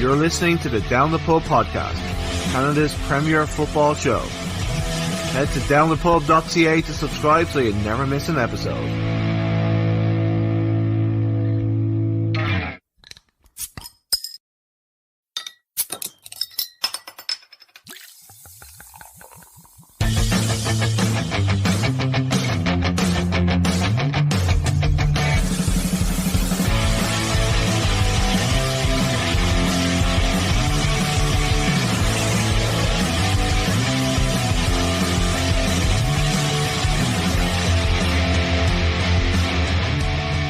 You're listening to the Down the Pub podcast, Canada's premier football show. Head to downthepub.ca to subscribe so you never miss an episode.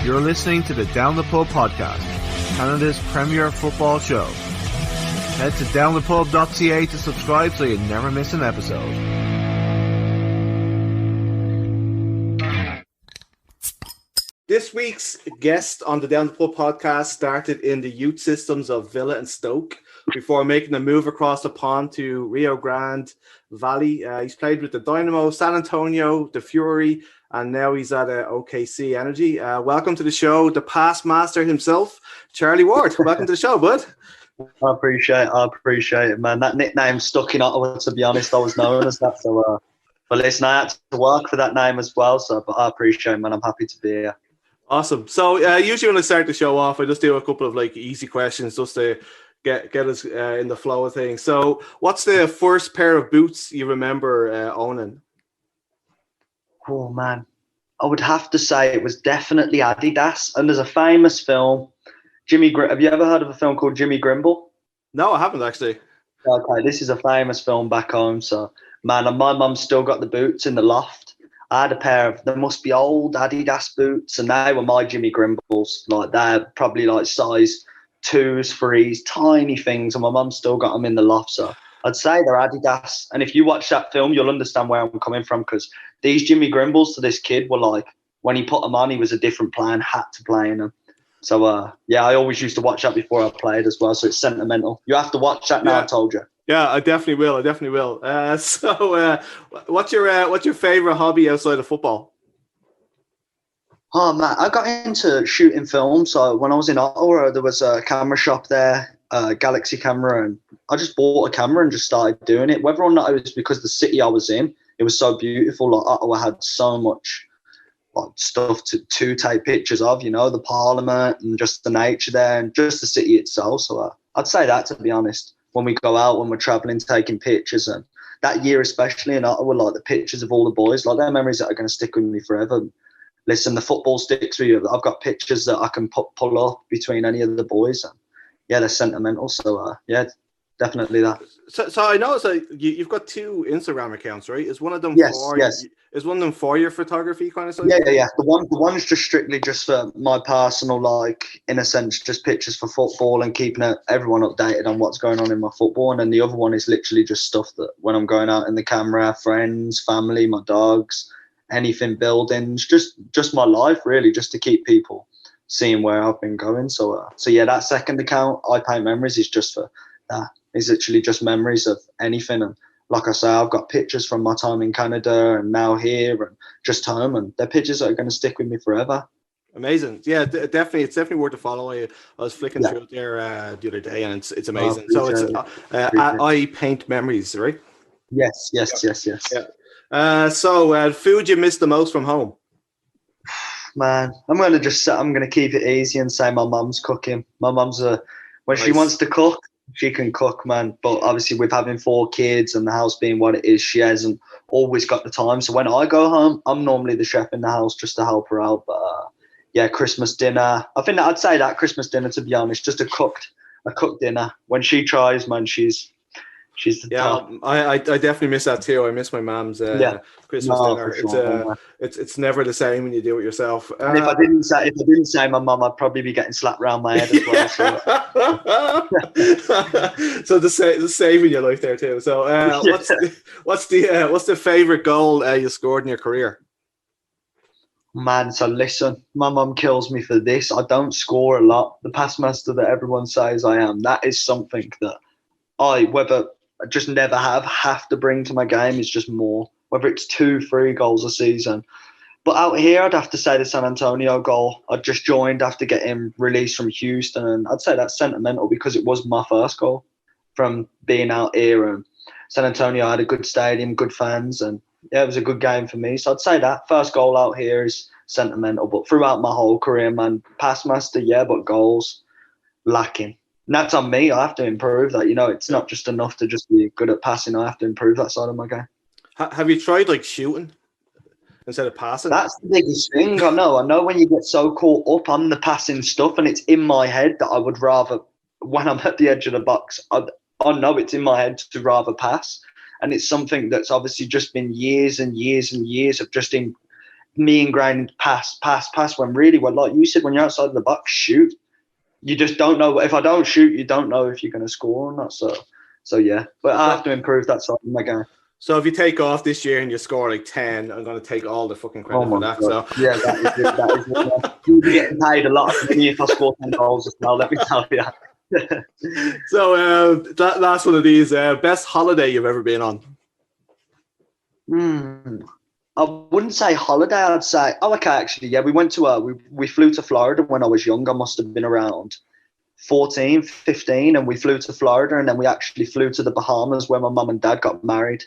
You're listening to the Down the Pub podcast, Canada's premier football show. Head to downthepub.ca to subscribe so you never miss an episode. This week's guest on the Down the Pub podcast started in the youth systems of Villa and Stoke before making a move across the pond to Rio Grande Valley. He's played with the Dynamo, San Antonio, the Fury, and now he's at OKC Energy. Welcome to the show, the past master himself, Charlie Ward. Welcome to the show, bud. I appreciate it, man. That nickname stuck in Ottawa, to be honest. I was known as that. So, but listen, I had to work for that name as well. So, but I appreciate it, man. I'm happy to be here. Awesome. So, usually when I start the show off, I just do a couple of easy questions just to get us in the flow of things. So, what's the first pair of boots you remember owning? Oh, man. I would have to say it was definitely Adidas. And there's a famous film, have you ever heard of a film called Jimmy Grimble? No, I haven't actually. Okay, this is a famous film back home. So, man, and my mum still got the boots in the loft. I had a pair of, there must be old Adidas boots, and they were my Jimmy Grimbles. They're probably size 2s, 3s, tiny things, and my mum still got them in the loft. So I'd say they're Adidas. And if you watch that film, you'll understand where I'm coming from, because these Jimmy Grimbles to this kid were when he put them on, he was a different player and had to play in them. So, I always used to watch that before I played as well. So it's sentimental. You have to watch that now, yeah. I told you. Yeah, I definitely will. So what's your favorite hobby outside of football? Oh, man, I got into shooting film. So when I was in Ottawa, there was a camera shop there, Galaxy camera, and I just bought a camera and just started doing it. Whether or not it was because the city I was in, it was so beautiful. Ottawa had so much stuff to take pictures of, the Parliament and just the nature there and just the city itself. So I'd say that, to be honest, when we go out, when we're traveling, taking pictures. And that year, especially in Ottawa, the pictures of all the boys, they're memories that are going to stick with me forever. Listen, the football sticks with you. I've got pictures that I can pull up between any of the boys. And yeah, they're sentimental. So definitely that. So I know you've got 2 Instagram accounts, right? Is one of them yes. Is one of them for your photography kind of stuff? Yeah. The one is just strictly just for my personal, in a sense, just pictures for football and keeping everyone updated on what's going on in my football. And then the other one is literally just stuff that when I'm going out in the camera, friends, family, my dogs, anything, buildings, just my life really, just to keep people seeing where I've been going. So yeah, that second account, I Paint Memories, is just for that. It's literally just memories of anything. And like I say, I've got pictures from my time in Canada and now here and just home, and they're pictures that are going to stick with me forever. Amazing. Yeah, definitely. It's definitely worth a follow. I was flicking through it there the other day, and it's amazing. So it's I Paint Memories, right? Yes. Yeah. So food you miss the most from home? Man, I'm going to keep it easy and say my mum's cooking. My mum's when she wants to cook, she can cook, man. But obviously with having 4 kids and the house being what it is, she hasn't always got the time. So when I go home, I'm normally the chef in the house just to help her out. But Christmas dinner. I think I'd say that Christmas dinner, to be honest, just a cooked dinner. When she tries, man, she's the top. I definitely miss that too. I miss my mom's Christmas dinner. Sure, it's never the same when you do it yourself. And if I didn't say my mum, I'd probably be getting slapped around my head as well. So the same in your life there too. So what's the favorite goal you scored in your career? Man, so listen, my mum kills me for this. I don't score a lot. The pass master that everyone says I am, that is something that whether I just never have to bring to my game is just more. Whether it's 2-3 goals a season, But out here, I'd have to say the San Antonio goal. I just joined after getting released from Houston, and I'd say that's sentimental because it was my first goal from being out here. And San Antonio had a good stadium, good fans, and yeah, it was a good game for me. So I'd say that first goal out here is sentimental. But throughout my whole career, man, pass master, yeah, but goals lacking. And that's on me. I have to improve that. It's not just enough to just be good at passing. I have to improve that side of my game. Have you tried like shooting instead of passing? That's the biggest thing. I know when you get so caught up on the passing stuff, and it's in my head that I would rather, when I'm at the edge of the box, I know it's in my head to rather pass. And it's something that's obviously just been years and years and years of just in me ingrained pass, when really, well, like you said, when you're outside the box, shoot. You just don't know. If I don't shoot, you don't know if you're going to score or not. So yeah. But I have to improve that side of my game. So if you take off this year and you score like 10, I'm going to take all the fucking credit for that. God. So yeah, that is it. You'll be getting paid a lot of money if I score 10 goals as well, let me tell you. So that last one of these, best holiday you've ever been on? I wouldn't say holiday. I'd say, okay, actually, yeah, we went to we flew to Florida when I was young. I must have been around 14, 15, and we flew to Florida, and then we actually flew to the Bahamas where my mum and dad got married.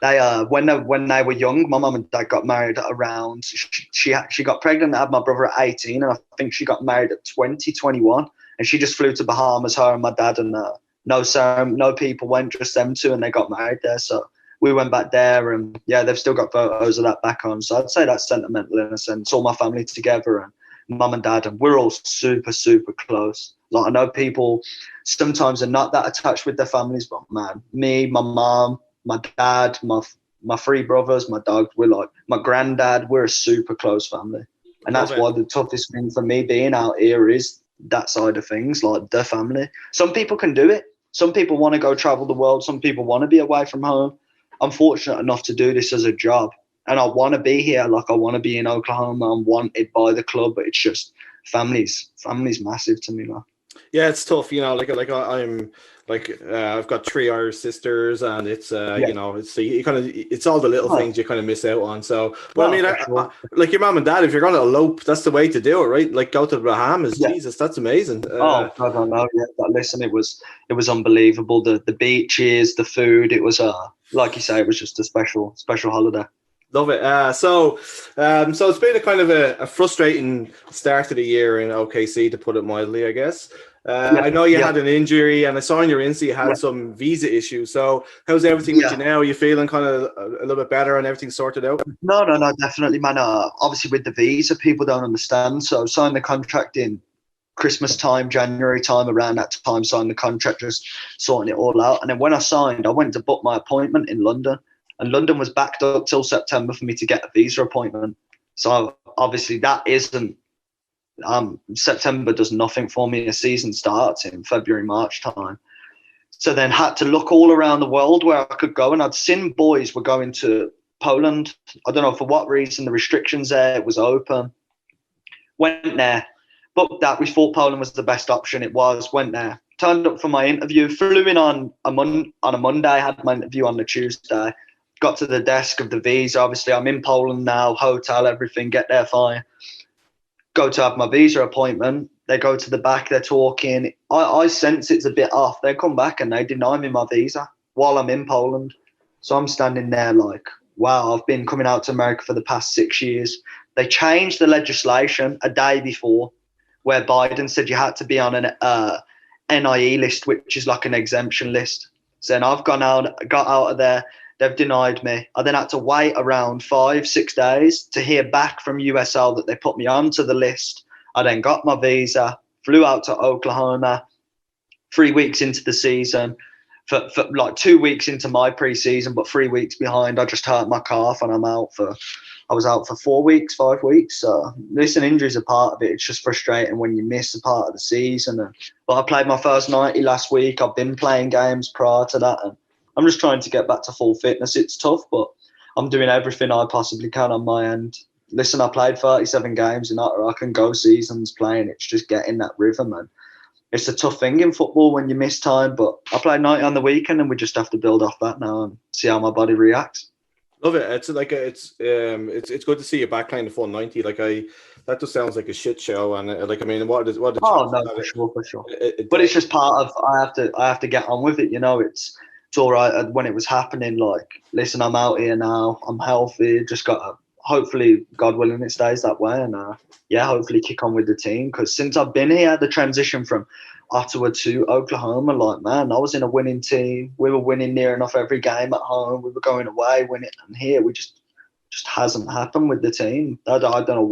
They when they were young, my mum and dad got married around. She got pregnant and had my brother at 18, and I think she got married at 21, and she just flew to Bahamas, her and my dad, and no people went, just them two, and they got married there. So we went back there, and yeah, they've still got photos of that back on. So I'd say that's sentimental in a sense. All my family together, and mum and dad, and we're all super, super close. Like, I know people sometimes are not that attached with their families, but man, me, my mum, my dad, my three brothers, my dog, we're like, my granddad, we're a super close family. And that's why the toughest thing for me being out here is that side of things, like the family. Some people can do it. Some people want to go travel the world. Some people want to be away from home. I'm fortunate enough to do this as a job. And I want to be here. Like, I want to be in Oklahoma. I'm wanted by the club, but it's just family's massive to me, man. Yeah, it's tough, I've got 3 Irish sisters, and it's it's all the little things you kind of miss out on. So, but like your mom and dad, if you're going to elope, that's the way to do it, right? Like, go to the Bahamas. Yeah. Jesus, that's amazing. I don't know. Yeah, but listen, it was unbelievable. The beaches, the food. It was like you say, it was just a special holiday. Love it. So it's been a kind of a frustrating start to the year in OKC, to put it mildly, I guess. I know you had an injury, and I saw in your Insta you had some visa issues. So how's everything with you now? Are you feeling kind of a little bit better and everything sorted out? No, definitely, man. Obviously, with the visa, people don't understand. So I signed the contract in Christmas time, January time, around that time, signed the contract, just sorting it all out. And then when I signed, I went to book my appointment in London. And London was backed up till September for me to get a visa appointment. So obviously that isn't, September does nothing for me. The season starts in February, March time. So then had to look all around the world where I could go. And I'd seen boys were going to Poland. I don't know for what reason, the restrictions there, it was open. Went there, booked that. We thought Poland was the best option. It was, went there. Turned up for my interview, flew in on a Monday, had my interview on the Tuesday. Got to the desk of the visa. Obviously, I'm in Poland now, hotel, everything, get there fine. Go to have my visa appointment. They go to the back, they're talking. I sense it's a bit off. They come back and they deny me my visa while I'm in Poland. So I'm standing there like, wow, I've been coming out to America for the past 6 years. They changed the legislation a day before where Biden said you had to be on an NIE list, which is like an exemption list. So then I've got out of there. They've denied me. I then had to wait around 5-6 days to hear back from USL that they put me onto the list. I then got my visa, flew out to Oklahoma 3 weeks into the season, for like 2 weeks into my pre-season, but 3 weeks behind. I just hurt my calf and I was out for 4 weeks, 5 weeks. So listen, injuries are part of it. It's just frustrating when you miss a part of the season. But I played my first 90 last week. I've been playing games prior to that, and I'm just trying to get back to full fitness. It's tough, but I'm doing everything I possibly can on my end. Listen, I played 37 games in Ottawa. I can go seasons playing. It's just getting that rhythm. And it's a tough thing in football when you miss time, but I played 90 on the weekend, and we just have to build off that now and see how my body reacts. Love it. It's good to see you backline the full 90. That just sounds like a shit show. And I mean, what are the Oh chances no, that for sure. it But it's does? just part of. I have to get on with it. You know, it's all right. When it was happening, like, listen, I'm out here now. I'm healthy. Just got to, hopefully, God willing, it stays that way. And yeah, hopefully kick on with the team. Because since I've been here, the transition from Ottawa to Oklahoma, like, man, I was in a winning team. We were winning near enough every game at home. We were going away, winning, and here we just hasn't happened with the team. I don't know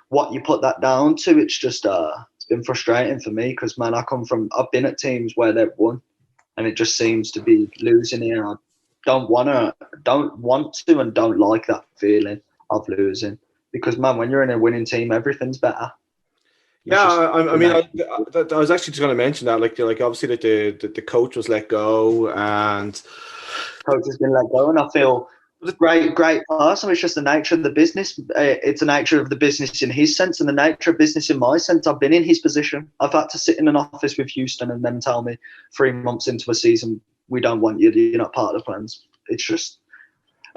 what you put that down to. It's just it's been frustrating for me because, man, I've been at teams where they've won, and it just seems to be losing here. I don't want to, and don't like that feeling of losing because, man, when you're in a winning team, everything's better. Yeah, I mean, I was actually just going to mention that, obviously, the coach was let go, and coach has been let go, and I feel great person. It's just the nature of the business. It's the nature of the business in his sense, and the nature of business in my sense. I've been in his position. I've had to sit in an office with Houston and them tell me 3 months into a season, we don't want you. You're not part of the plans. It's just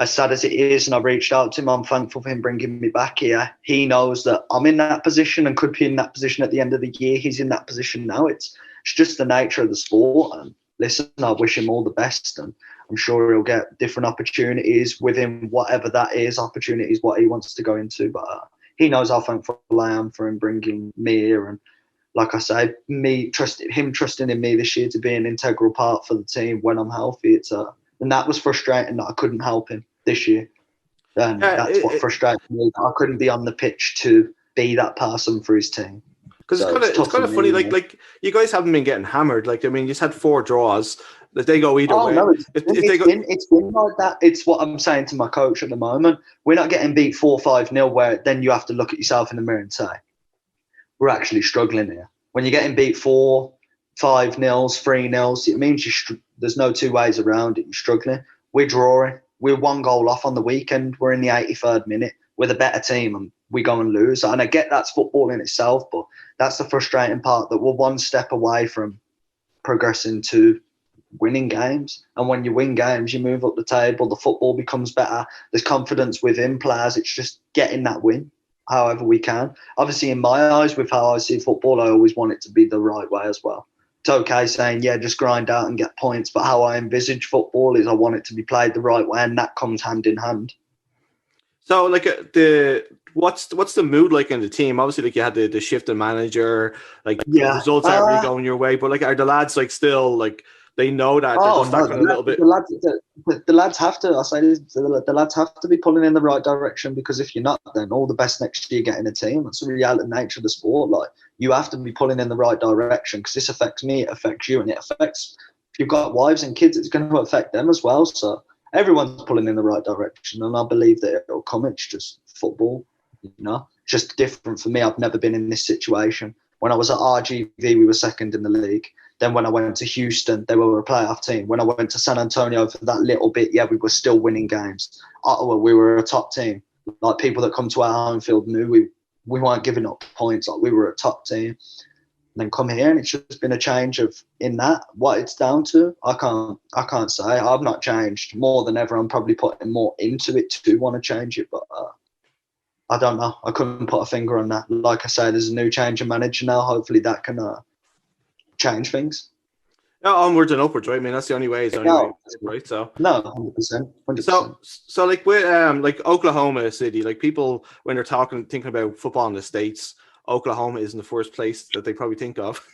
as sad as it is, and I've reached out to him. I'm thankful for him bringing me back here. He knows that I'm in that position and could be in that position at the end of the year. He's in that position now. It's just the nature of the sport. And listen, I wish him all the best, and I'm sure he'll get different opportunities with him, whatever that is, opportunities, what he wants to go into. But he knows how thankful I am for him bringing me here. And like I say, him trusting in me this year to be an integral part for the team when I'm healthy. And that was frustrating that I couldn't help him this year. And that's what frustrated me, that I couldn't be on the pitch to be that person for his team. Because it's kind of funny, like you guys haven't been getting hammered. Like, I mean, you just had 4 draws. That they go either way. No, it's been like that. It's what I'm saying to my coach at the moment. We're not getting beat 4-5-0, where then you have to look at yourself in the mirror and say, we're actually struggling here. When you're getting beat 4-5-0, 3-0, it means there's no two ways around it. You're struggling. We're drawing. We're 1 goal off on the weekend. We're in the 83rd minute. We're the better team, and we go and lose. And I get that's football in itself, but that's the frustrating part, that we're 1 step away from progressing to winning games. And when you win games, you move up the table. The football becomes better. There's confidence within players. It's just getting that win however we can. Obviously, in my eyes, with how I see football, I always want it to be the right way as well. It's okay saying, yeah, just grind out and get points, but how I envisage football is I want it to be played the right way, and that comes hand in hand. So, like, what's the mood like in the team? Obviously, like, you had the shift in manager, like, results aren't really going your way, but like, are the lads like still like, they know that they're just stuck in a little bit? The lads have to. I say this, the lads have to be pulling in the right direction, because if you're not, then all the best next year get in a team. That's the reality nature of the sport. Like, you have to be pulling in the right direction, because this affects me, it affects you, and it affects, if you've got wives and kids, it's going to affect them as well. So everyone's pulling in the right direction, and I believe that it'll come. It's just football, you know. It's just different for me. I've never been in this situation. When I was at RGV, we were second in the league. Then when I went to Houston, they were a playoff team. When I went to San Antonio for that little bit, yeah, we were still winning games. Ottawa, we were a top team. Like, people that come to our home field knew we weren't giving up points. Like, we were a top team. And then come here, and it's just been a change in that. What it's down to, I can't say. I've not changed more than ever. I'm probably putting more into it to want to change it, but I don't know. I couldn't put a finger on that. Like I say, there's a new change of manager now. Hopefully that can change things. No, onwards and upwards, right? I mean, that's the only way. Right? So no, 100%. So like with like Oklahoma City, like, people when they're thinking about football in the States, Oklahoma is in the first place that they probably think of.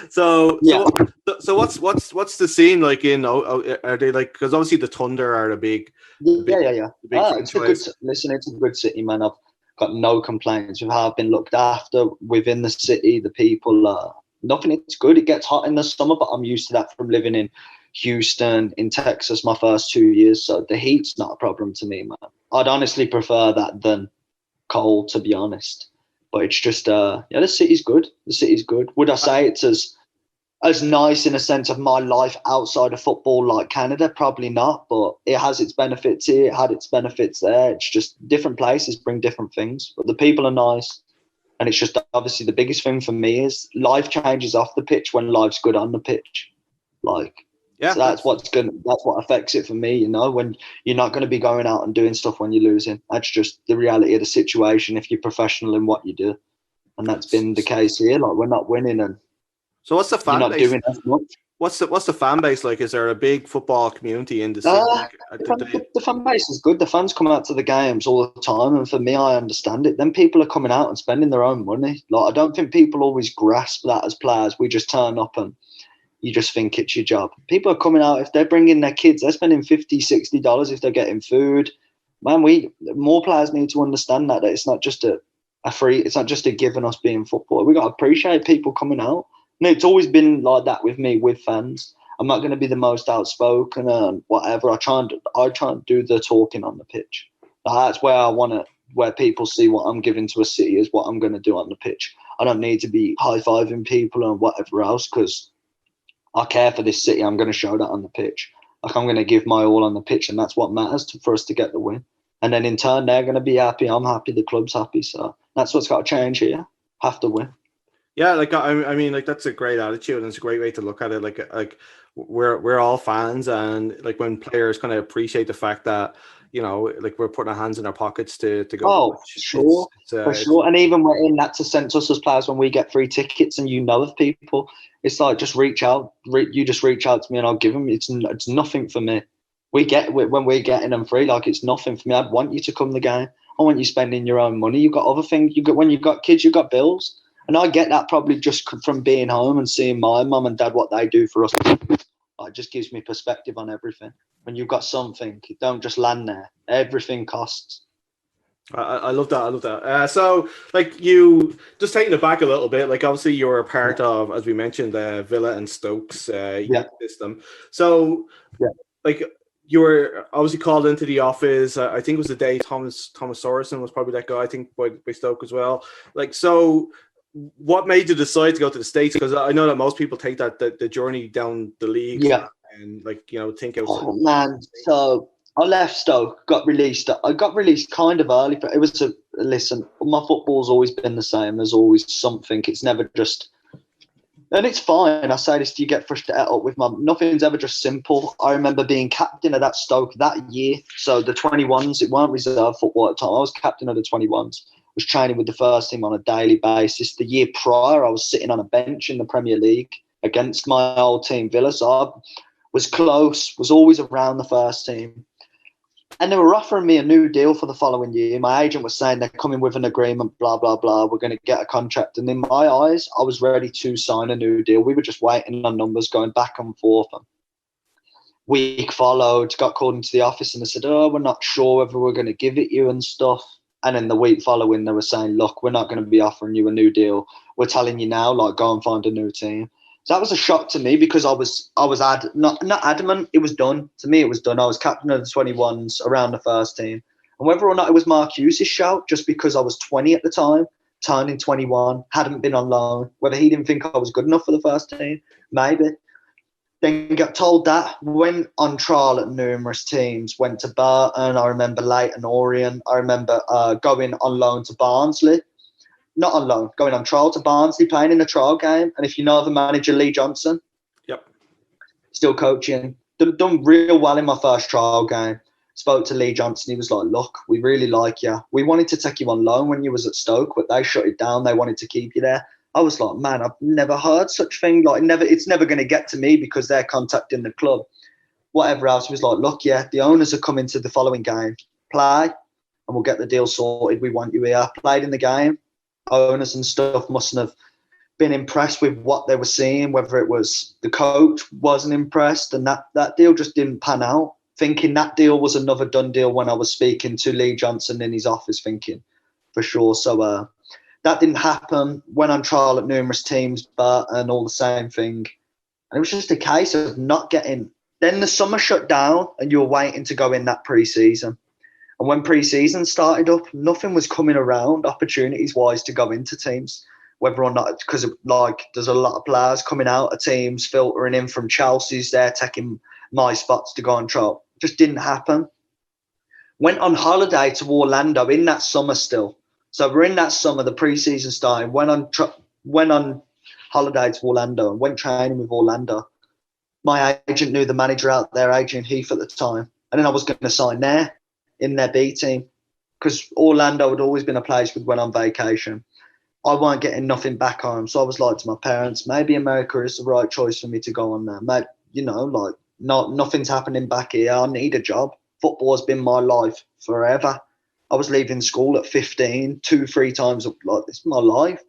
So what's the scene like in? Are they like, because obviously the Thunder are the big. It's a good city, man. I've got no complaints with how I've been looked after within the city. The people are. Nothing. It's good. It gets hot in the summer, but I'm used to that from living in Houston, in Texas, my first 2 years. So the heat's not a problem to me, man. I'd honestly prefer that than cold, to be honest. But it's just, the city's good. The city's good. Would I say it's as nice in a sense of my life outside of football like Canada? Probably not, but it has its benefits here. It had its benefits there. It's just different places bring different things, but the people are nice. And it's just, obviously, the biggest thing for me is life changes off the pitch when life's good on the pitch. Like, Yeah, So that's what affects it for me, you know, when you're not going to be going out and doing stuff when you're losing. That's just the reality of the situation if you're professional in what you do. And that's been the case here. Like, we're not winning and So what's the you're fan not base? doing as much. What's the fan base like? Is there a big football community in the city? Uh, the fan base is good. The fans come out to the games all the time, and for me, I understand it. Then people are coming out and spending their own money. Like, I don't think people always grasp that as players. We just turn up and you just think it's your job. People are coming out, if they're bringing their kids, they're spending $50, $60 if they're getting food. Man, more players need to understand that it's not just a free, it's not just a given us being football. We got to appreciate people coming out. And it's always been like that with me, with fans. I'm not going to be the most outspoken and whatever. I try and do the talking on the pitch. That's where I want to, where people see what I'm giving to a city is what I'm going to do on the pitch. I don't need to be high-fiving people and whatever else, because I care for this city. I'm going to show that on the pitch. Like, I'm going to give my all on the pitch, and that's what matters for us to get the win. And then in turn, they're going to be happy. I'm happy. The club's happy. So that's what's got to change here. Have to win. Yeah, like I mean, like that's a great attitude, and it's a great way to look at it. Like we're all fans, and like when players kind of appreciate the fact that, you know, like we're putting our hands in our pockets to go. Oh, sure, for sure. And even we're in that to send to us as players when we get free tickets, and you know of people, it's like, just reach out. You just reach out to me, and I'll give them. It's nothing for me. When we're getting them free, like, it's nothing for me. I'd want you to come to the game. I want you spending your own money. You've got other things. When you've got kids, you've got bills. And I get that probably just from being home and seeing my mum and dad, what they do for us. It just gives me perspective on everything. When you've got something, you don't just land there. Everything costs. I love that. I love that. So, like, you just taking it back a little bit, like, obviously you're a part of, as we mentioned, Villa and Stokes youth system. So, like, you were obviously called into the office. I think it was the day Thomas Sorensen was probably that guy, I think, by Stoke as well. Like, so what made you decide to go to the States? Because I know that most people take that the journey down the league and, like, you know, think outside. Oh man, so I left Stoke, got released. I got released kind of early, but it was listen, my football's always been the same. There's always something. It's never just, and it's fine. I say this to you, get frustrated up with nothing's ever just simple. I remember being captain of that Stoke that year. So the 21s, it weren't reserve football at the time. I was captain of the 21s. Was training with the first team on a daily basis. The year prior, I was sitting on a bench in the Premier League against my old team, Villa. So I was close, was always around the first team. And they were offering me a new deal for the following year. My agent was saying they're coming with an agreement, blah, blah, blah. We're going to get a contract. And in my eyes, I was ready to sign a new deal. We were just waiting on numbers, going back and forth. And week followed, got called into the office, and they said, we're not sure whether we're going to give it you and stuff. And then the week following, they were saying, look, we're not going to be offering you a new deal. We're telling you now, like, go and find a new team. So that was a shock to me, because I was not adamant. It was done. To me, it was done. I was captain of the 21s around the first team. And whether or not it was Mark Hughes' shout, just because I was 20 at the time, turning 21, hadn't been on loan, whether he didn't think I was good enough for the first team, maybe. Then got told that, went on trial at numerous teams, went to Burton, I remember Leighton Orient, I remember going on loan to Barnsley. Not on loan, going on trial to Barnsley, playing in a trial game. And if you know the manager, Lee Johnson, still coaching, done real well in my first trial game. Spoke to Lee Johnson, he was like, look, we really like you. We wanted to take you on loan when you was at Stoke, but they shut it down, they wanted to keep you there. I was like, man, I've never heard such thing. Like, it's never going to get to me because they're contacting the club. Whatever else. He was like, look, the owners are coming to the following game. Play, and we'll get the deal sorted. We want you here. Played in the game. Owners and stuff mustn't have been impressed with what they were seeing, whether it was the coach wasn't impressed, and that deal just didn't pan out. Thinking that deal was another done deal when I was speaking to Lee Johnson in his office, thinking for sure. So, that didn't happen. Went on trial at numerous teams, and all the same thing. And it was just a case of not getting. Then the summer shut down, and you were waiting to go in that pre-season. And when pre-season started up, nothing was coming around opportunities-wise to go into teams. Whether or not, because like there's a lot of players coming out of teams, filtering in from Chelsea's there, taking my spots to go on trial. Just didn't happen. Went on holiday to Orlando in that summer still. So we're in that summer, the pre-season started, went on holiday to Orlando and went training with Orlando. my agent knew the manager out there, Adrian Heath, at the time. And then I was going to sign there in their B team because Orlando had always been a place when on vacation. I weren't getting nothing back home. So I was like to my parents, maybe America is the right choice for me to go on there. Maybe, nothing's happening back here. I need a job. Football has been my life forever. I was leaving school at 15, 2-3 times. Like, this is my life.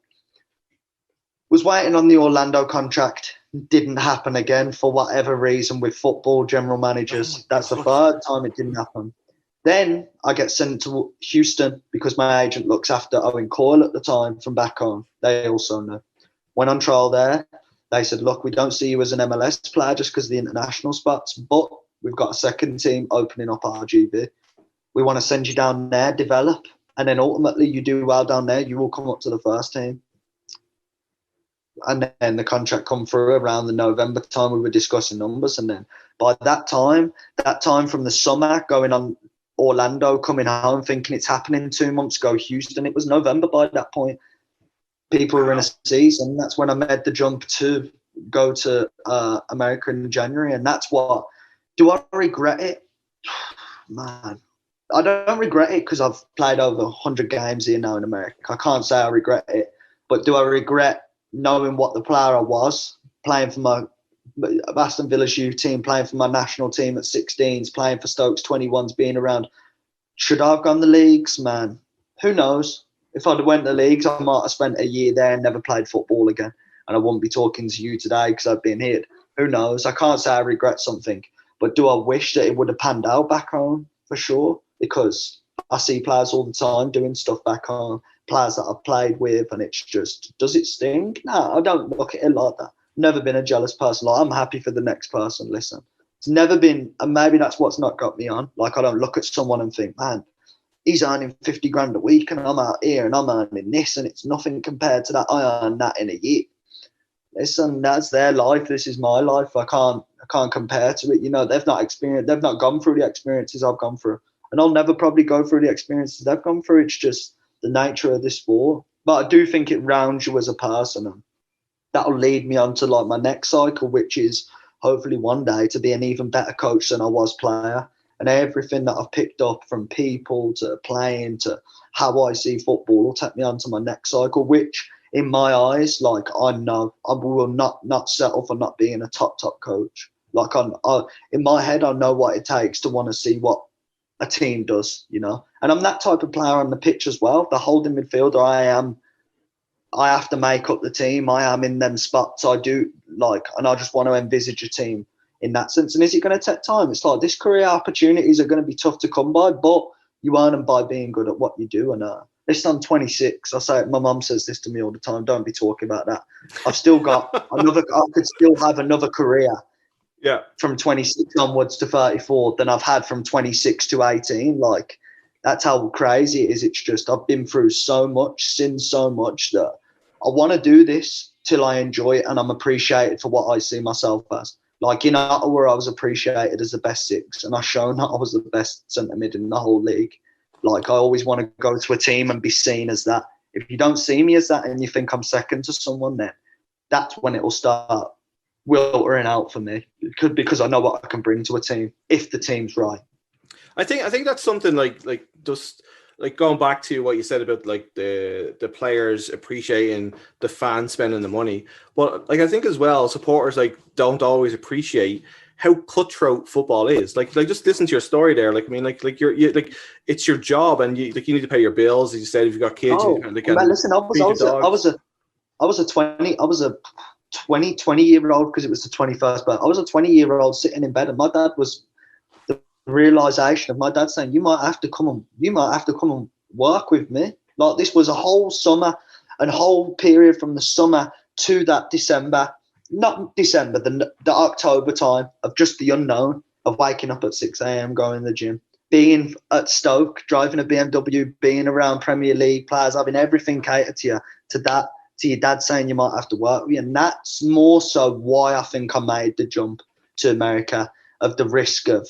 Was waiting on the Orlando contract. Didn't happen again for whatever reason with football general managers. That's the third time it didn't happen. Then I get sent to Houston because my agent looks after Owen Coyle at the time from back home. They also know. Went on trial there. They said, look, we don't see you as an MLS player just because of the international spots, but we've got a second team opening up RGB. We want to send you down there, develop, and then ultimately you do well down there, you will come up to the first team. And then the contract come through around the November time. We were discussing numbers, and then by that time from the summer going on Orlando, coming home thinking it's happening 2 months ago, Houston, it was November by that point. People were in a season. That's when I made the jump to go to America in January, and that's what. Do I regret it? Man, I don't regret it because I've played over 100 games here now in America. I can't say I regret it, but do I regret knowing what the player I was, playing for my Aston Villa's youth team, playing for my national team at 16s, playing for Stokes 21s, being around? Should I have gone the leagues? Man, who knows? If I'd have went the leagues, I might have spent a year there and never played football again. And I wouldn't be talking to you today because I've been hit. Who knows? I can't say I regret something. But do I wish that it would have panned out back home? For sure. Because I see players all the time doing stuff back home, players that I've played with, and it's just, does it sting? No, I don't look at it like that. Never been a jealous person. Like, I'm happy for the next person. Listen, it's never been, and maybe that's what's not got me on. Like, I don't look at someone and think, man, he's earning 50 grand a week and I'm out here and I'm earning this and it's nothing compared to that. I earn that in a year. Listen, that's their life. This is my life. I can't compare to it. You know, they've not gone through the experiences I've gone through. And I'll never probably go through the experiences they've gone through. It's just the nature of this sport. But I do think it rounds you as a person. And that'll lead me on to like my next cycle, which is hopefully one day to be an even better coach than I was player. And everything that I've picked up from people to playing to how I see football will take me on to my next cycle, which in my eyes, like, I know I will not settle for not being a top coach. Like, in my head, I know what it takes to want to see what a team does, you know. And I'm that type of player on the pitch as well. The holding midfielder I have to make up the team. I am in them spots. I do, like, and I just want to envisage a team in that sense. And is it going to take time? It's like, these career opportunities are going to be tough to come by, but you earn them by being good at what you do. And listen, I'm 26. I say, my mum says this to me all the time. Don't be talking about that. I've still got I could still have another career. Yeah. From 26 onwards to 34 than I've had from 26 to 18. Like, that's how crazy it is. It's just, I've been through so much, seen so much that I want to do this till I enjoy it and I'm appreciated for what I see myself as. Like, in Ottawa, I was appreciated as the best six, and I've shown that I was the best centre mid in the whole league. Like, I always want to go to a team and be seen as that. If you don't see me as that and you think I'm second to someone, then that's when it will start filtering out for me. Because I know what I can bring to a team if the team's right. I think that's something like just like going back to what you said about like the players appreciating the fans spending the money. But like, I think as well, supporters like don't always appreciate how cutthroat football is. Like just listen to your story there. Like, I mean, like you're like, it's your job, and you need to pay your bills. As you said, if you've got kids, you kind of man, listen, I was a 20-year-old because it was the 21st, but I was a 20-year-old sitting in bed, and my dad was the realization of my dad saying, you might have to come and work with me. Like, this was a whole summer and whole period from the summer to that December, not December, the October time of just the unknown of waking up at 6 a.m, going to the gym, being at Stoke, driving a BMW, being around Premier League players, having everything catered to you, to your dad saying you might have to work with you. And that's more so why I think I made the jump to America, of the risk of,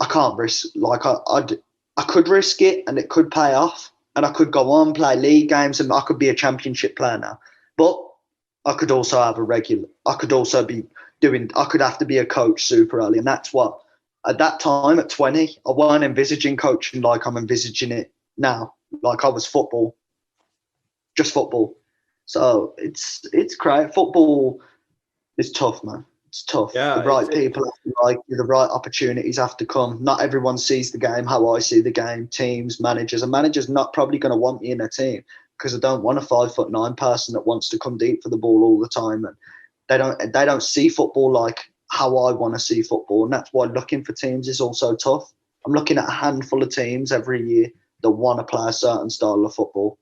I can't risk, like, I could risk it and it could pay off and I could go on, play league games, and I could be a championship player now. But I could also have I could also be I could have to be a coach super early. And that's what, at that time at 20, I weren't envisaging coaching like I'm envisaging it now. Like I was football, just football. So it's great. Football is tough, man. It's tough. Yeah, The right people have to like you, the right opportunities have to come. Not everyone sees the game how I see the game. Teams, managers, and managers not probably going to want me in their team because I don't want a 5'9" person that wants to come deep for the ball all the time, and they don't see football like how I want to see football, and that's why looking for teams is also tough. I'm looking at a handful of teams every year that want to play a certain style of football.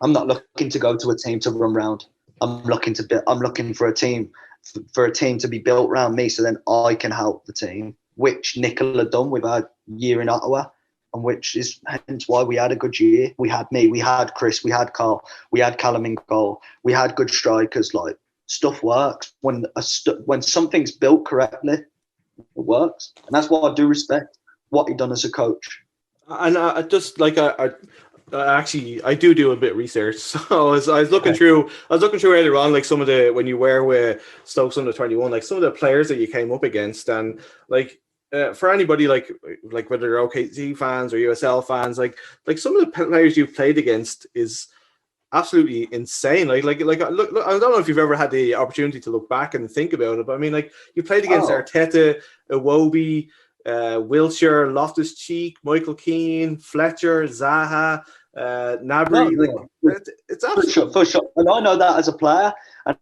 I'm not looking to go to a team to run round. I'm looking for a team to be built around me, so then I can help the team. Which Nickel had done with our year in Ottawa, and which is hence why we had a good year. We had me, we had Chris, we had Carl, we had Callum in goal. We had good strikers. Like stuff works when something's built correctly. It works, and that's why I do respect what he done as a coach. And I just like actually, I do a bit of research. So I was looking through earlier on, like some of the, when you were with Stokes under 21, like some of the players that you came up against, and like for anybody like whether they're OKC fans or USL fans, like some of the players you've played against is absolutely insane. Like look, I don't know if you've ever had the opportunity to look back and think about it, but I mean, like you played against Arteta, Iwobi, Wilshere, Loftus-Cheek, Michael Keane, Fletcher, Zaha, Nabry. It's absolutely for sure. And I know that as a player, and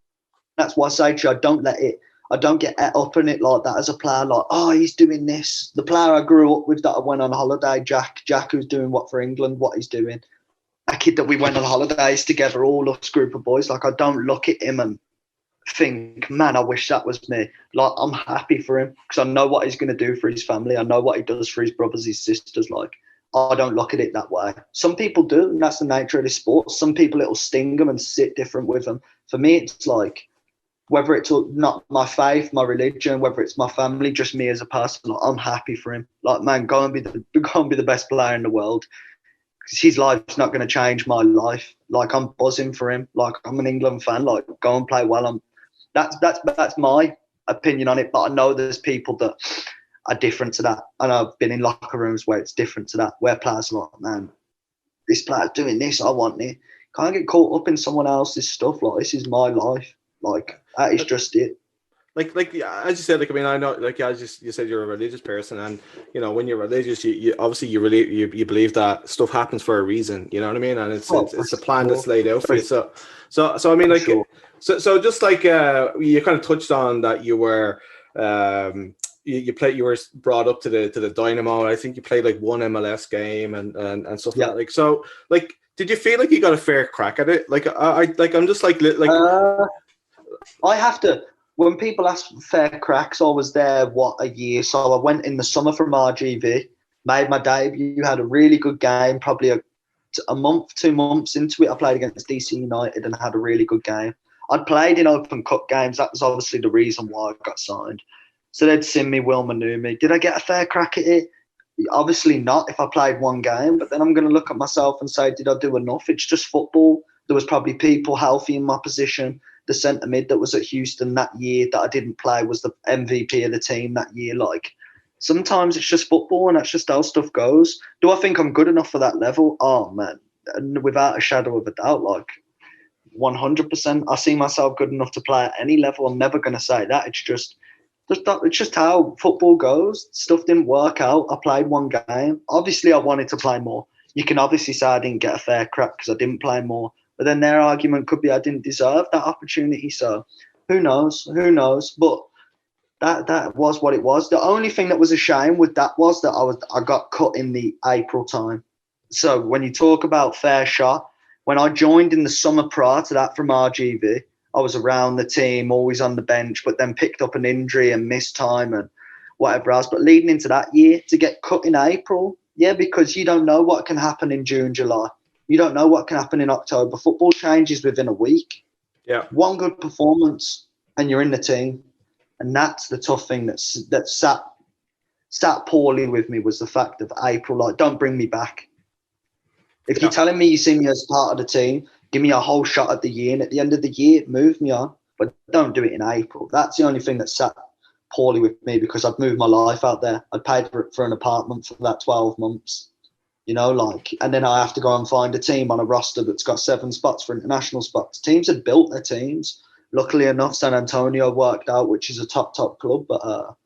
that's why I say to you, I don't get up in it like that as a player. Like, oh, he's doing this. The player I grew up with that I went on holiday, Jack, who's doing what for England, what he's doing. A kid that we went on holidays together, all us group of boys. Like, I don't look at him and think, man, I wish that was me. Like, I'm happy for him because I know what he's going to do for his family. I know what he does for his brothers, his sisters. Like, I don't look at it that way. Some people do, and that's the nature of this sport. Some people, it'll sting them and sit different with them. For me, it's like, whether it's not my faith, my religion, whether it's my family, just me as a person, like, I'm happy for him. Like, man, go and be the best player in the world. Because his life's not going to change my life. Like, I'm buzzing for him. Like, I'm an England fan. Like, go and play well. That's my opinion on it. But I know there's people that are different to that. And I've been in locker rooms where it's different to that, where players are like, man, this player's doing this, I want it. Can't get caught up in someone else's stuff. Like, this is my life. Like, that is just it. Like as you said, like, I mean, I know, like, as you said, you're a religious person, and you know, when you're religious, you obviously you believe that stuff happens for a reason. You know what I mean? And it's a plan that's laid out for you. So I mean, like, so just like you kind of touched on that, you were you were brought up to the Dynamo. I think you played like one MLS game and stuff like that. Like, so like, did you feel like you got a fair crack at it? Like, I'm just like I have to. When people ask for fair cracks, I was there, a year? So I went in the summer from RGV, made my debut, had a really good game, probably a month, 2 months into it. I played against DC United and had a really good game. I'd played in Open Cup games. That was obviously the reason why I got signed. So they'd seen me, Wilma knew me. Did I get a fair crack at it? Obviously not if I played one game, but then I'm going to look at myself and say, did I do enough? It's just football. There was probably people healthy in my position. The centre mid that was at Houston that year that I didn't play was the MVP of the team that year. Like, sometimes it's just football, and that's just how stuff goes. Do I think I'm good enough for that level? Oh, man, without a shadow of a doubt, like 100%. I see myself good enough to play at any level. I'm never going to say that. It's just how football goes. Stuff didn't work out. I played one game. Obviously, I wanted to play more. You can obviously say I didn't get a fair crack because I didn't play more. But then their argument could be I didn't deserve that opportunity. So who knows? But that was what it was. The only thing that was a shame with that was that I got cut in the April time. So when you talk about fair shot, when I joined in the summer prior to that from RGV, I was around the team, always on the bench, but then picked up an injury and missed time and whatever else. But leading into that year, to get cut in April, because you don't know what can happen in June, July. You don't know what can happen in October. Football changes within a week. Yeah. One good performance and you're in the team. And that's the tough thing that sat poorly with me, was the fact of April. Like, don't bring me back. If you're telling me you see me as part of the team, give me a whole shot at the year. And at the end of the year, move me on. but don't do it in April. That's the only thing that sat poorly with me, because I'd moved my life out there. I'd paid for an apartment for that 12 months, and then I have to go and find a team on a roster that's got 7 spots for international spots. Teams had built their teams. Luckily enough, San Antonio worked out, which is a top club. But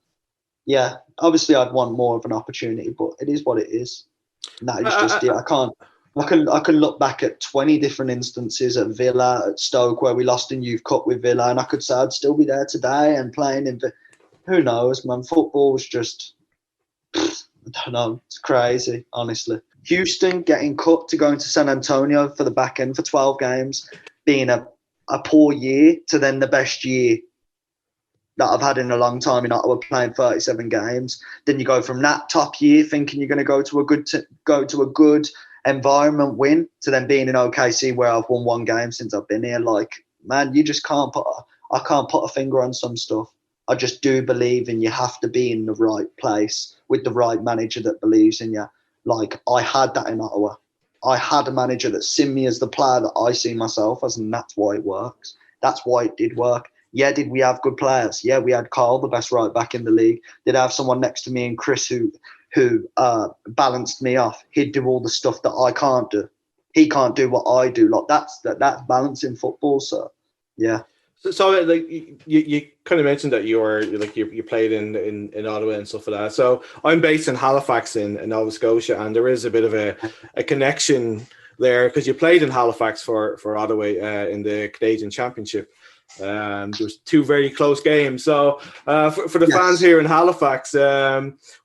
yeah, obviously I'd want more of an opportunity, but it is what it is. And that is just it. I can look back at 20 different instances at Villa, at Stoke, where we lost in Youth Cup with Villa, and I could say I'd still be there today and playing in. Who knows, man? Football was just, I don't know. It's crazy, honestly. Houston getting cut to go into San Antonio for the back end for 12 games, being a poor year to then the best year that I've had in a long time in Ottawa, playing 37 games. Then you go from that top year thinking you're going to go to a good environment, win, to then being in OKC where I've won 1 game since I've been here. Like, man, you just can't I can't put a finger on some stuff. I just do believe in you have to be in the right place with the right manager that believes in you. Like, I had that in Ottawa. I had a manager that seen me as the player that I see myself as, and that's why it works. That's why it did work. Yeah, did we have good players? Yeah, we had Carl, the best right back in the league. Did I have someone next to me and Chris who balanced me off? He'd do all the stuff that I can't do. He can't do what I do. Like, that's balance in football. So, yeah. So like you kind of mentioned that you played in Ottawa and stuff like that. So I'm based in Halifax in Nova Scotia, and there is a bit of a connection there because you played in Halifax for Ottawa in the Canadian Championship. There was 2 very close games. So for the fans here in Halifax,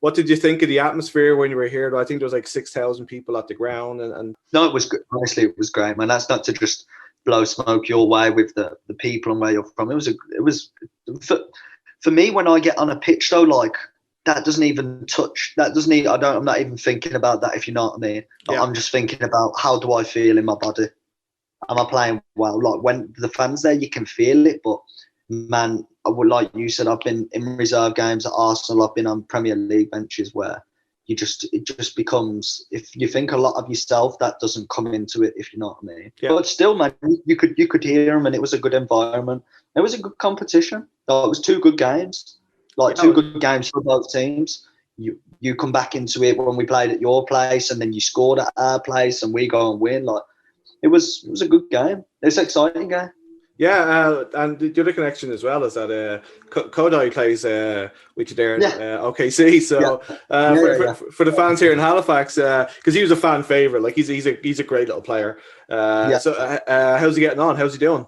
what did you think of the atmosphere when you were here? I think there was like 6,000 people at the ground. And no, it was good. Honestly, it was great, man. That's not to just blow smoke your way with the people and where you're from. It was for me, when I get on a pitch though, like, that doesn't even touch. I'm not even thinking about that, if you know what I mean. Yeah. I'm just thinking about, how do I feel in my body? Am I playing well? Like, when the fans there, you can feel it. But man, like you said, I've been in reserve games at Arsenal. I've been on Premier League benches where it just becomes, if you think a lot of yourself, that doesn't come into it, if you know what I mean. Yeah. But still, man, you could hear them, and it was a good environment. It was a good competition. It was 2 good games, good games for both teams. You come back into it when we played at your place, and then you scored at our place, and we go and win. Like, it was a good game. It's an exciting game. Yeah, and the other connection as well is that Kodai plays with you there in OKC. So for the fans here in Halifax, because he was a fan favorite, like he's a great little player. So how's he getting on? How's he doing?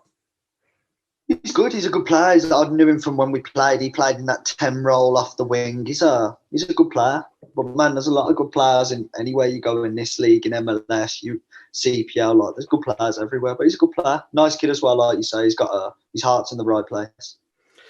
He's good. He's a good player. I knew him from when we played. He played in that 10 role off the wing. He's a good player. But man, there's a lot of good players in anywhere you go in this league, in MLS, CPL. Like, there's good players everywhere. But he's a good player. Nice kid as well, like you say. He's got his heart's in the right place.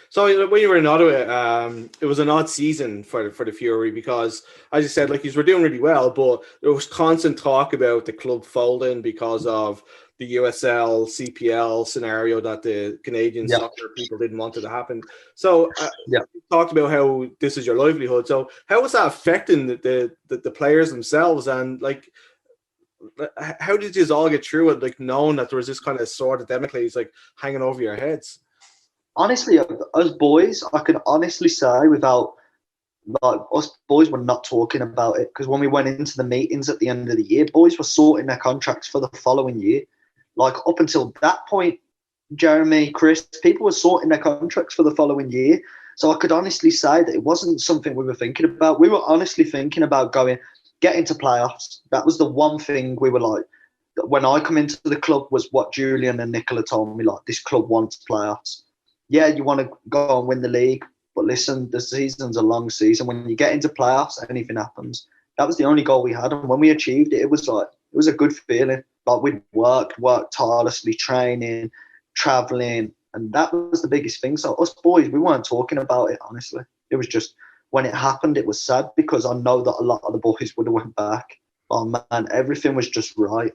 So when you were in Ottawa, it was an odd season for the Fury because, as you said, like, you were doing really well, but there was constant talk about the club folding because of the USL, CPL scenario that the Canadian soccer people didn't want it to happen. So you talked about how this is your livelihood. So how was that affecting the players themselves? And, like, how did you all get through it, like, knowing that there was this kind of sword of Damocles, like, hanging over your heads? Honestly, as boys, I can honestly say, without, like, us boys were not talking about it, because when we went into the meetings at the end of the year, boys were sorting their contracts for the following year. Like, up until that point, Jeremy, Chris, people were sorting their contracts for the following year. So I could honestly say that it wasn't something we were thinking about. We were honestly thinking about getting to playoffs. That was the one thing we were like, when I come into the club, was what Julian and Nicola told me, like, this club wants playoffs. Yeah, you want to go and win the league, but listen, the season's a long season. When you get into playoffs, anything happens. That was the only goal we had. And when we achieved it, it was a good feeling. Like, we'd worked tirelessly, training, traveling, and that was the biggest thing. So us boys, we weren't talking about it, honestly. It was just, when it happened, it was sad, because I know that a lot of the boys would have went back. Oh man, everything was just right.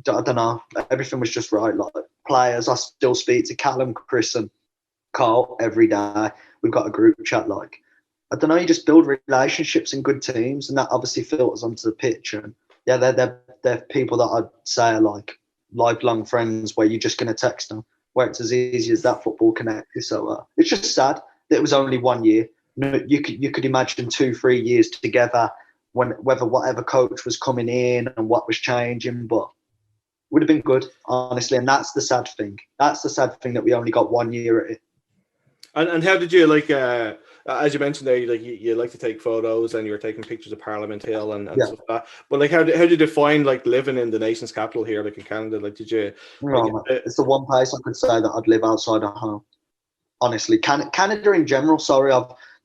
I don't know, everything was just right. Like, players, I still speak to Callum, Chris, and Carl every day. We've got a group chat. Like, I don't know, you just build relationships in good teams, and that obviously filters onto the pitch. And yeah, they're people that I'd say are like lifelong friends, where you're just going to text them where it's as easy as that football connected. So it's just sad that it was only 1 year. You could imagine 2-3 years together, whether whatever coach was coming in and what was changing, but would have been good, honestly. And that's the sad thing. That's the sad thing, that we only got 1 year at it. And how did you as you mentioned there, you like to take photos, and you were taking pictures of Parliament Hill and stuff like that. But how did you find living in the nation's capital here, in Canada? Did you? It's the one place I could say that I'd live outside of home. Honestly, Canada in general. Sorry,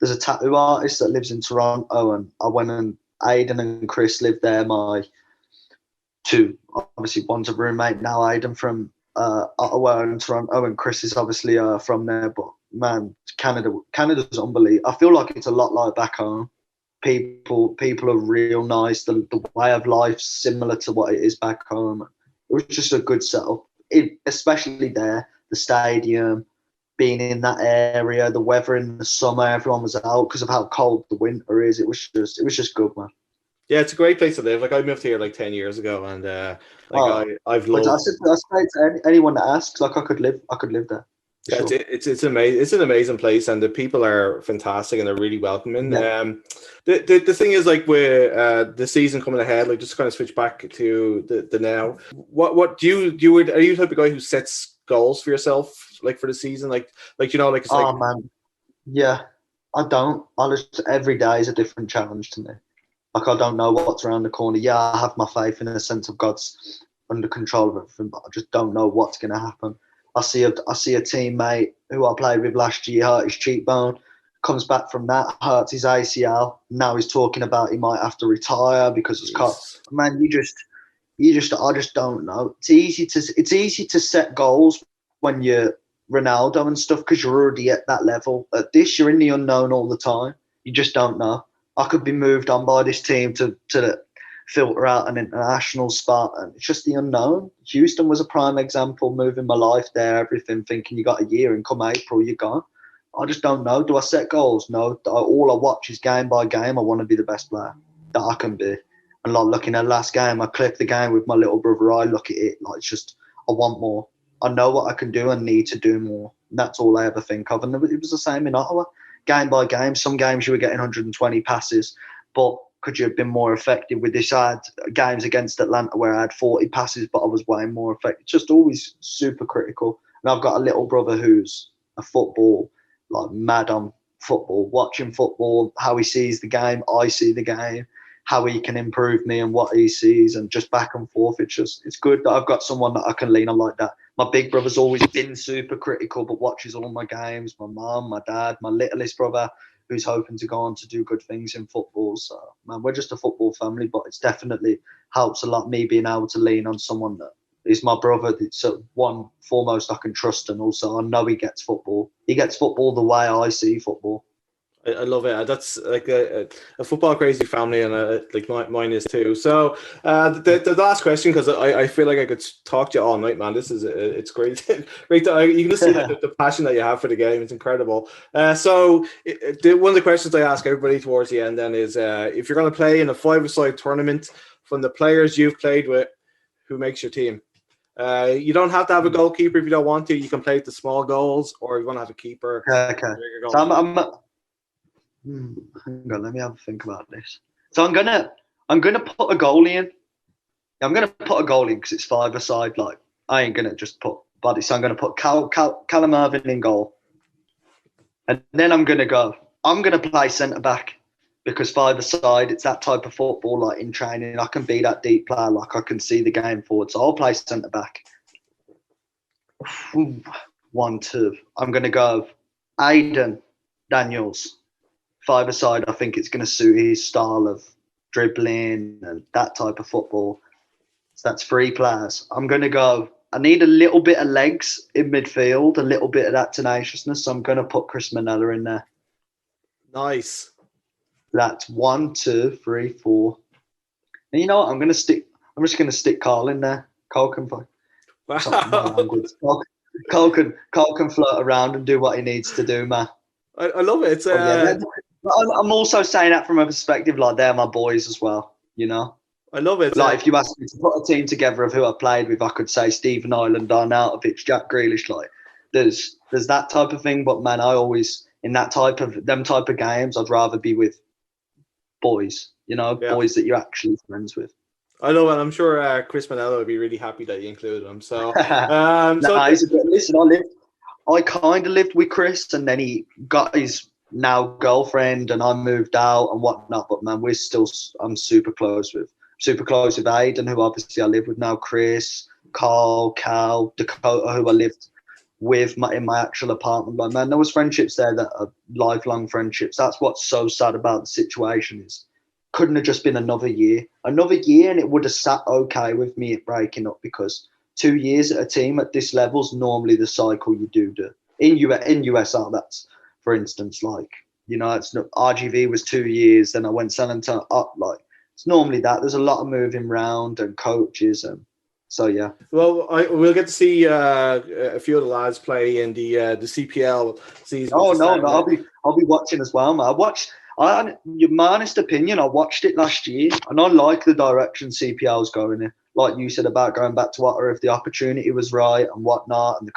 there's a tattoo artist that lives in Toronto, and I went, and Aidan and Chris lived there. My two, obviously, one's a roommate now, Aidan from Ottawa and Toronto, and Chris is obviously from there. But man, Canada's unbelievable. I feel like it's a lot like back home. People are real nice. The way of life's similar to what it is back home. It was just a good setup, especially there. The stadium, being in that area, the weather in the summer, everyone was out because of how cold the winter is. It was just good, man. Yeah, it's a great place to live. I moved here 10 years ago, and I've loved. I say to anyone that asks, I could live there. Yeah, sure. It's amazing. It's an amazing place, and the people are fantastic, and they're really welcoming. Yeah. The thing is, with the season coming ahead, just kind of switch back to the now. What do you are you the type of guy who sets goals for yourself, for the season, man, yeah, I don't. Every day is a different challenge to me. I don't know what's around the corner. Yeah, I have my faith in the sense of God's under control of everything, but I just don't know what's going to happen. I see a teammate who I played with last year hurt his cheekbone, comes back from that, hurts his ACL. Now he's talking about he might have to retire because it's cost. Man, I just don't know. It's easy to set goals when you're Ronaldo and stuff, because you're already at that level. At this, you're in the unknown all the time. You just don't know. I could be moved on by this team to filter out an international spot, and it's just the unknown. Houston was a prime example, moving my life there, everything, thinking you got a year, and come April you're gone. I just don't know. Do I set goals? No. All I watch is game by game. I want to be the best player that I can be. And looking at the last game, I clipped the game with my little brother. I look at it it's just, I want more. I know what I can do and need to do more. And that's all I ever think of. And it was the same in Ottawa. Game by game, some games you were getting 120 passes, but could you have been more effective with this? I had games against Atlanta where I had 40 passes, but I was way more effective. Just always super critical. And I've got a little brother who's a football, mad on football, watching football, how he sees the game, I see the game, how he can improve me and what he sees, and just back and forth. It's good that I've got someone that I can lean on like that. My big brother's always been super critical, but watches all my games. My mum, my dad, my littlest brother, who's hoping to go on to do good things in football. So, man, we're just a football family, but it's definitely helps a lot, me being able to lean on someone that is my brother. It's one foremost I can trust, and also I know he gets football. He gets football the way I see football. I love it. That's a football crazy family, and mine is too. So the last question, because I feel like I could talk to you all night, man. This is it's great. Great. You can see the passion that you have for the game. It's incredible. So one of the questions I ask everybody towards the end then is, if you're going to play in a 5-a-side tournament, from the players you've played with, who makes your team? You don't have to have a goalkeeper if you don't want to. You can play the small goals, or if you want to have a keeper. Okay. So hang on, let me have a think about this. So I'm gonna put a goalie in. I'm gonna put a goalie because it's 5-a-side. I ain't gonna just put body. So I'm gonna put Callum Irvin in goal, and then I'm gonna play centre back, because 5-a-side, it's that type of football. In training, I can be that deep player. I can see the game forward. So I'll play centre back. 1, 2. I'm gonna go Aidan Daniels. 5-a-side, I think it's going to suit his style of dribbling and that type of football. So that's 3 players. I'm going to go, I need a little bit of legs in midfield, a little bit of that tenaciousness. So I'm going to put Chris Manella in there. Nice. That's 1, 2, 3, 4. And you know what? I'm just going to stick Carl in there. Carl can play. Wow. Carl can float around and do what he needs to do, man. I love it. I'm also saying that from a perspective, they're my boys as well, I love it. If you asked me to put a team together of who I played with, I could say Stephen Ireland, Arnautovic, Jack Grealish. there's that type of thing. But man, I always in them type of games, I'd rather be with boys, boys that you're actually friends with. I know, and I'm sure Chris Manello would be really happy that you included him. So, listen, I kind of lived with Chris, and then he got his now girlfriend, and I moved out and whatnot. But man, I'm super close with Aiden, who obviously I live with now. Chris, Carl, Cal, Dakota, who I lived with in my actual apartment. Like, man, there was friendships there that are lifelong friendships. That's what's so sad about the situation is. Couldn't have just been another year, and it would have sat okay with me breaking up, because 2 years at a team at this level is normally the cycle you do in USR. That's, for instance, like, it's not, RGV was 2 years, then I went San Antonio up. Like, it's normally that. There's a lot of moving around and coaches, and so yeah. Well, we'll get to see a few of the lads play in the CPL season. Oh no, I'll be watching as well, man. My honest opinion, I watched it last year, and I like the direction CPL's going in. Like you said about going back to Ottawa, if the opportunity was right and whatnot, and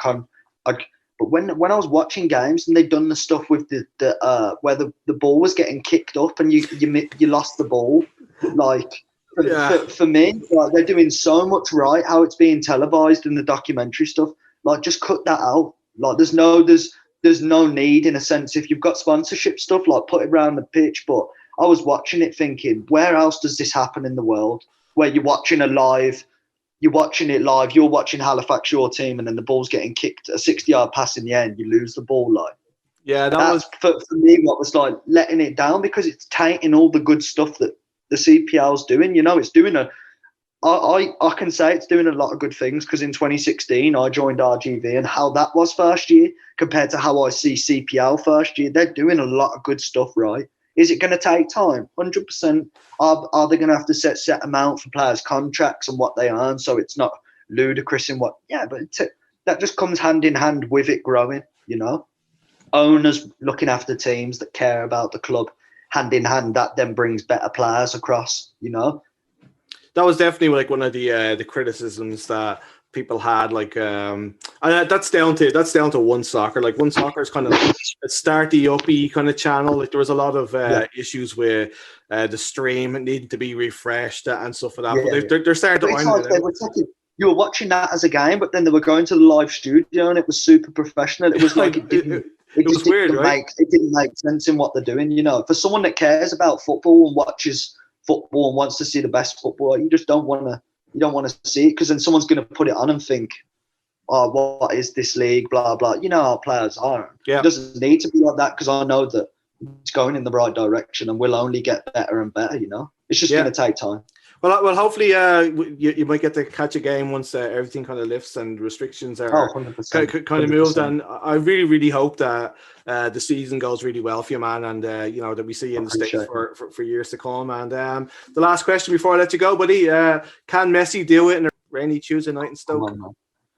but when I was watching games and they'd done the stuff with the where the ball was getting kicked up and you lost the ball, like for me, like, they're doing so much right. How it's being televised in the documentary stuff, like, just cut that out. Like, there's no need, in a sense. If you've got sponsorship stuff, like, put it around the pitch. But I was watching it thinking, where else does this happen in the world? Where you're watching it live, you're watching Halifax, your team, and then the ball's getting kicked, a 60-yard pass in the end, you lose the ball. Like, yeah, that's for me what was like letting it down, because it's tainting all the good stuff that the CPL's doing. It's doing I can say it's doing a lot of good things, because in 2016 I joined RGV, and how that was first year compared to how I see CPL first year, they're doing a lot of good stuff right. Is it going to take time? 100%. Are they going to have to set amount for players' contracts and what they earn, so it's not ludicrous in what? Yeah, but that just comes hand in hand with it growing. Owners looking after teams that care about the club, hand in hand, that then brings better players across. That was definitely like one of the criticisms that people had, like, and that's down to One Soccer. Like, One Soccer is kind of a starty uppy kind of channel. Like, there was a lot of issues with the stream needing to be refreshed and stuff like that. But they're starting to iron it out. You were watching that as a game, but then they were going to the live studio, and it was super professional. It was like it was weird, right? It didn't make sense in what they're doing. For someone that cares about football and watches football and wants to see the best football, you just don't want to see it, because then someone's going to put it on and think, oh, what is this league, blah blah. How players are. It doesn't need to be like that, because I know that it's going in the right direction and we'll only get better and better. It's just going to take time. Well, hopefully you might get to catch a game once everything kind of lifts and restrictions are 100%, kind of moved. And I really, really hope that the season goes really well for you, man, and that we see you in the States for years to come. And the last question before I let you go, buddy, can Messi do it in a rainy Tuesday night in Stoke?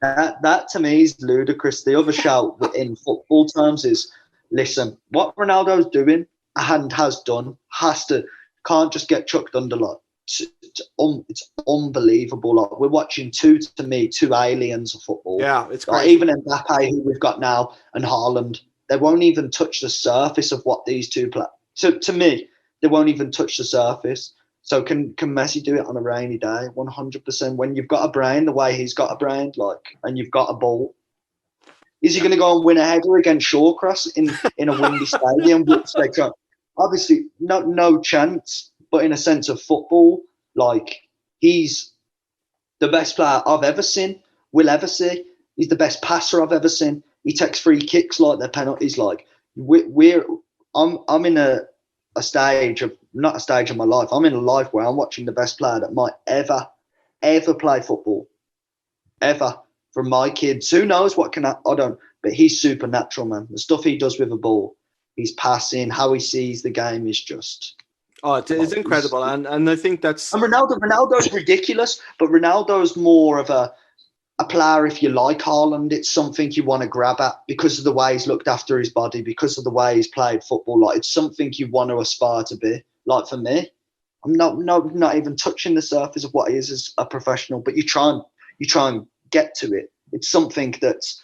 That to me is ludicrous. The other shout in football terms is, listen, what Ronaldo's doing and has done can't just get chucked under. Like, it's unbelievable. Like, we're watching two aliens of football. Yeah, it's like, even Mbappe, who we've got now, and Haaland, they won't even touch the surface of what these two play. So to me, they won't even touch the surface. So can Messi do it on a rainy day? 100%. When you've got a brain the way he's got a brain, like, and you've got a ball, is he going to go and win a header against Shawcross in a windy stadium? Obviously, no chance. But in a sense of football, like, he's the best player I've ever seen, will ever see. He's the best passer I've ever seen. He takes free kicks like they're penalties. Like, I'm in a stage of, not a stage of my life. I'm in a life where I'm watching the best player that might ever play football, ever. From my kids, who knows what can I don't. But he's supernatural, man. The stuff he does with a ball, he's passing, how he sees the game is just. Oh, it's incredible, and I think that's. And Ronaldo's ridiculous, but Ronaldo's more of a player, if you like Haaland. It's something you want to grab at because of the way he's looked after his body, because of the way he's played football. Like, it's something you want to aspire to be. Like, for me, I'm not even touching the surface of what he is as a professional, but you try and get to it. It's something that's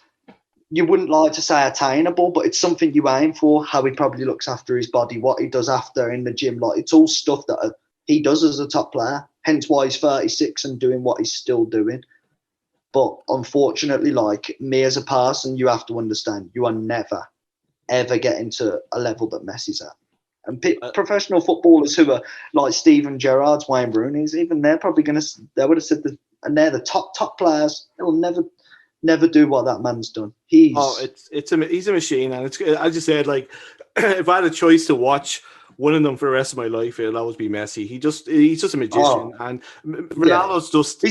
you wouldn't like to say attainable, but it's something you aim for. How he probably looks after his body, what he does after in the gym, like it's all stuff that he does as a top player. Hence why he's 36 and doing what he's still doing. But unfortunately, like me as a person, you have to understand you are never, ever getting to a level that Messi's at. And professional footballers who are like Steven Gerrard's, Wayne Rooney's, even they're probably they would have said that, and they're the top players. They will never do what that man's done. He's he's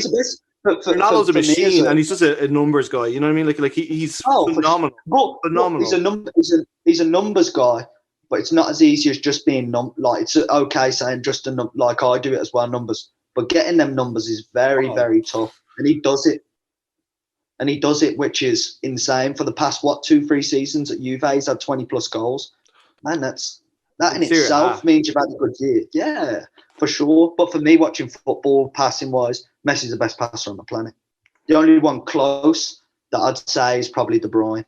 the best. Ronaldo's a machine, and he's just a numbers guy. You know what I mean? Like he's phenomenal. Phenomenal. He's a numbers guy. But it's not as easy as just being like it's okay saying just like I do it as well, numbers. But getting them numbers is very, very tough, and he does it. And he does it, which is insane. For the past 2-3 seasons at Juve, he's had 20+ goals. Man, that in itself means you've had a good year. Yeah, for sure. But for me, watching football, passing wise, Messi's the best passer on the planet. The only one close that I'd say is probably De Bruyne,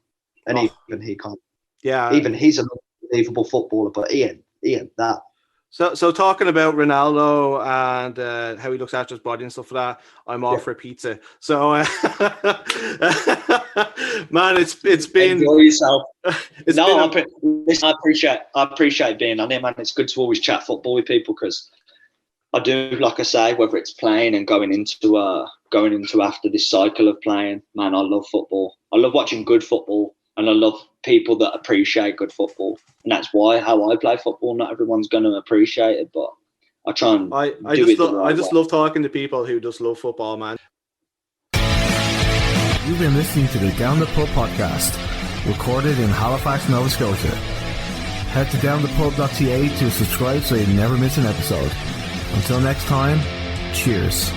and even he can't. Yeah, even he's an unbelievable footballer, but he ain't that. So talking about Ronaldo and how he looks after his body and stuff like that, I'm off for pizza. So, man, it's been enjoy yourself. I appreciate being on here, man. It's good to always chat football with people because I do, like I say, whether it's playing and going into after this cycle of playing, man, I love football. I love watching good football. And I love people that appreciate good football. And that's how I play football. Not everyone's going to appreciate it, but I try and I just love talking to people who just love football, man. You've been listening to the Down the Pub podcast, recorded in Halifax, Nova Scotia. Head to downthepub.ca to subscribe so you never miss an episode. Until next time, cheers.